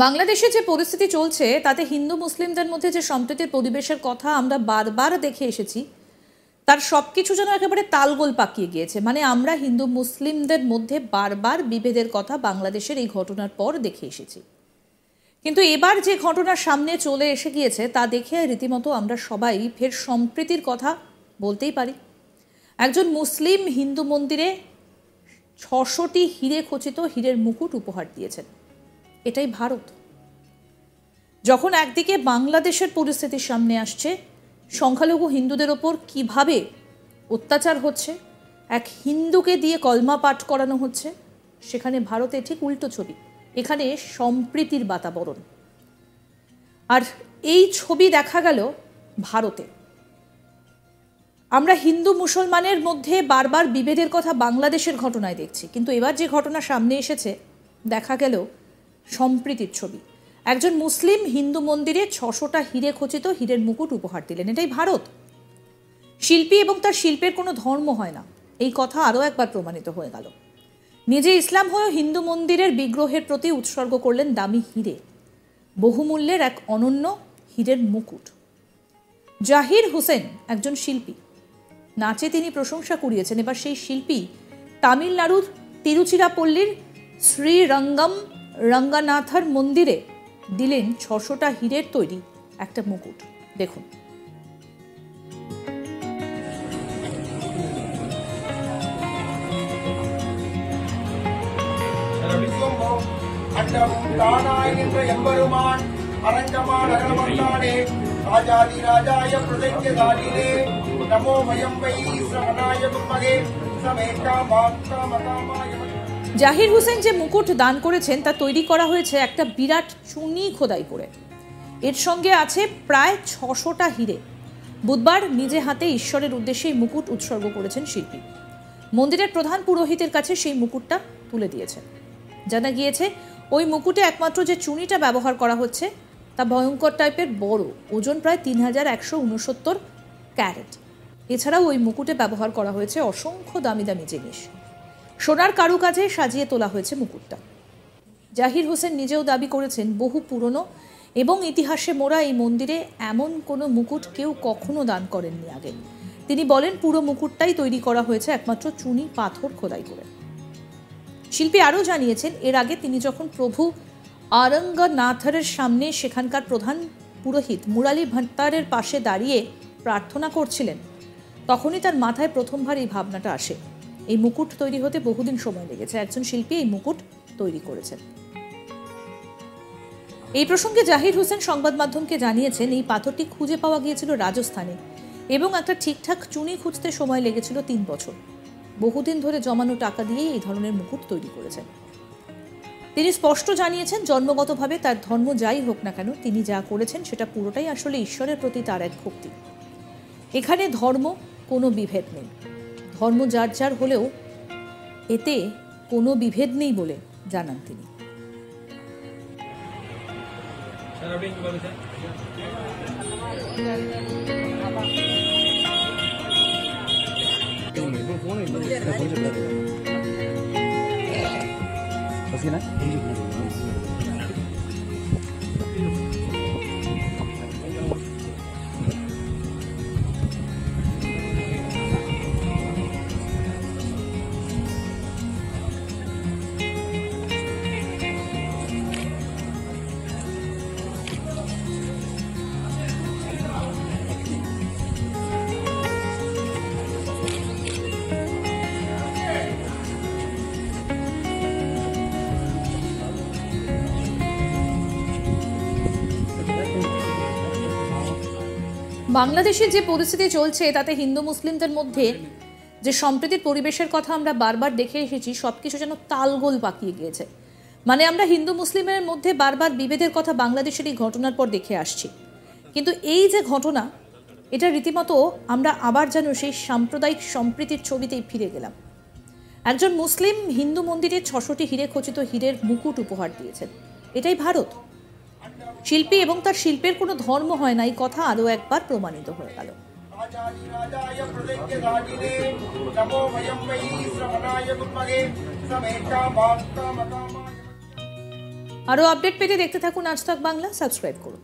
বাংলাদেশে যে পরিস্থিতি চলছে তাতে হিন্দু মুসলিমদের মধ্যে যে সম্প্রীতির পরিবেশের কথা আমরা বারবার দেখে এসেছি, তার সবকিছু যেন একেবারে তালগোল পাকিয়ে গিয়েছে। মানে আমরা হিন্দু মুসলিমদের মধ্যে বারবার বিভেদের কথা বাংলাদেশের এই ঘটনার পর দেখে এসেছি, কিন্তু এবার যে ঘটনা সামনে চলে এসে গিয়েছে তা দেখে রীতিমতো আমরা সবাই ফের সম্প্রীতির কথা বলতেই পারি। একজন মুসলিম হিন্দু মন্দিরে ৬০০টি হিরে খচিত হীরের মুকুট উপহার দিয়েছেন। এটাই ভারত। যখন একদিকে বাংলাদেশের পরিস্থিতির সামনে আসছে, সংখ্যালঘু হিন্দুদের ওপর কিভাবে অত্যাচার হচ্ছে, এক হিন্দুকে দিয়ে কলমা পাঠ করানো হচ্ছে, সেখানে ভারতে ঠিক উল্টো ছবি। এখানে সম্প্রীতির বাতাবরণ। আর এই ছবি দেখা গেল ভারতে। আমরা হিন্দু মুসলমানের মধ্যে বারবার বিভেদের কথা বাংলাদেশের ঘটনায় দেখছি, কিন্তু এবার যে ঘটনা সামনে এসেছে দেখা গেল সম্প্রীতির ছবি। একজন মুসলিম হিন্দু মন্দিরে ৬০০টা হিরে খচিত হীরের মুকুট উপহার দিলেন। এটাই ভারত। শিল্পী এবং তার শিল্পের কোনো ধর্ম হয় না, এই কথা আরও একবার প্রমাণিত হয়ে গেল। নিজে ইসলাম হয়েও হিন্দু মন্দিরের বিগ্রহের প্রতি উৎসর্গ করলেন দামি হিরে, বহুমূল্যের এক অনন্য হীরের মুকুট। জাহির হোসেন একজন শিল্পী, নাচে তিনি প্রশংসা কুড়িয়েছেন। এবার সেই শিল্পী তামিলনাড়ুর তিরুচিরাপল্লীর শ্রীরঙ্গম রঙ্গনাথর মন্দিরে দিলেন ৬০০টা হীরের তৈরি একটা মুকুট। দেখুন। জাহির হোসেন যে মুকুট দান করেছেন তা তৈরি করা হয়েছে একটা বিরাট চুনি খোদাই করে। এর সঙ্গে আছে প্রায় ৬০০টা হিরে। বুধবার নিজে হাতে ঈশ্বরের উদ্দেশ্যে এই মুকুট উৎসর্গ করেছেন শিল্পী। মন্দিরের প্রধান পুরোহিতের কাছে সেই মুকুটটা তুলে দিয়েছেন। জানা গিয়েছে ওই মুকুটে একমাত্র যে চুনিটা ব্যবহার করা হচ্ছে তা ভয়ঙ্কর টাইপের বড়, ওজন প্রায় ৩,১৬৯ ক্যারেট। এছাড়াও ওই মুকুটে ব্যবহার করা হয়েছে অসংখ্য দামি দামি জিনিস। সোনার কারুকাজে সাজিয়ে তোলা হয়েছে মুকুটটা। জাহির হোসেন নিজেও দাবি করেছেন, বহু পুরনো এবং ইতিহাসে মোড়া এই মন্দিরে এমন কোনো মুকুট কেউ কখনো দান করেননি আগে। তিনি বলেন, পুরো মুকুটটাই তৈরি করা হয়েছে একমাত্র চুনি পাথর খোদাই করে। শিল্পী আরও জানিয়েছেন, এর আগে তিনি যখন প্রভু আরঙ্গনাথরের সামনে সেখানকার প্রধান পুরোহিত মুরালি ভাট্টারের পাশে দাঁড়িয়ে প্রার্থনা করছিলেন, তখনই তার মাথায় প্রথমবার এই ভাবনাটা আসে। এই মুকুট তৈরি হতে বহুদিন সময় লেগেছে। একজন শিল্পী এই মুকুট তৈরি করেছেন। এই প্রসঙ্গে জাহির হোসেন সংবাদ মাধ্যমকে জানিয়েছেন, এই পাথরটি খুঁজে পাওয়া গিয়েছিল রাজস্থানে এবং একটা ঠিকঠাক চুনি খুঁজতে সময় লেগেছিল ৩ বছর। বহুদিন ধরে জমানো টাকা দিয়ে এই ধরনের মুকুট তৈরি করেছেন। তিনি স্পষ্ট জানিয়েছেন, জন্মগতভাবে তার ধর্ম যাই হোক না কেন, তিনি যা করেছেন সেটা পুরোটাই আসলে ঈশ্বরের প্রতি তার এক ভক্তি। এখানে ধর্ম কোনো বিভেদ নেই। ধর্ম যার যার হলেও এতে কোনো বিভেদ নেই বলে জানান তিনি। বাংলাদেশে যে পরিস্থিতি চলছে তাতে হিন্দু মুসলিমদের মধ্যে যে সম্প্রীতির পরিবেশের কথা আমরা বারবার দেখে এসেছি, সবকিছু যেন তালগোল পাকিয়ে গিয়েছে। মানে আমরা হিন্দু মুসলিমের মধ্যে বারবার বিভেদের কথা বাংলাদেশের এই ঘটনার পর দেখে আসছি, কিন্তু এই যে ঘটনা, এটা রীতিমতো আমরা আবার যেন সেই সাম্প্রদায়িক সম্প্রীতির ছবিতেই ফিরে গেলাম। একজন মুসলিম হিন্দু মন্দিরে ৬০০টি হিরে খচিত হীরের মুকুট উপহার দিয়েছেন। এটাই ভারত। শিল্পী এবং তার শিল্পের কোনো ধর্ম হয় না, এই কথা আরও একবার প্রমাণিত হয়ে গেল। আরও আপডেট পেতে দেখতে থাকুন আজ তাক বাংলা, সাবস্ক্রাইব করুন।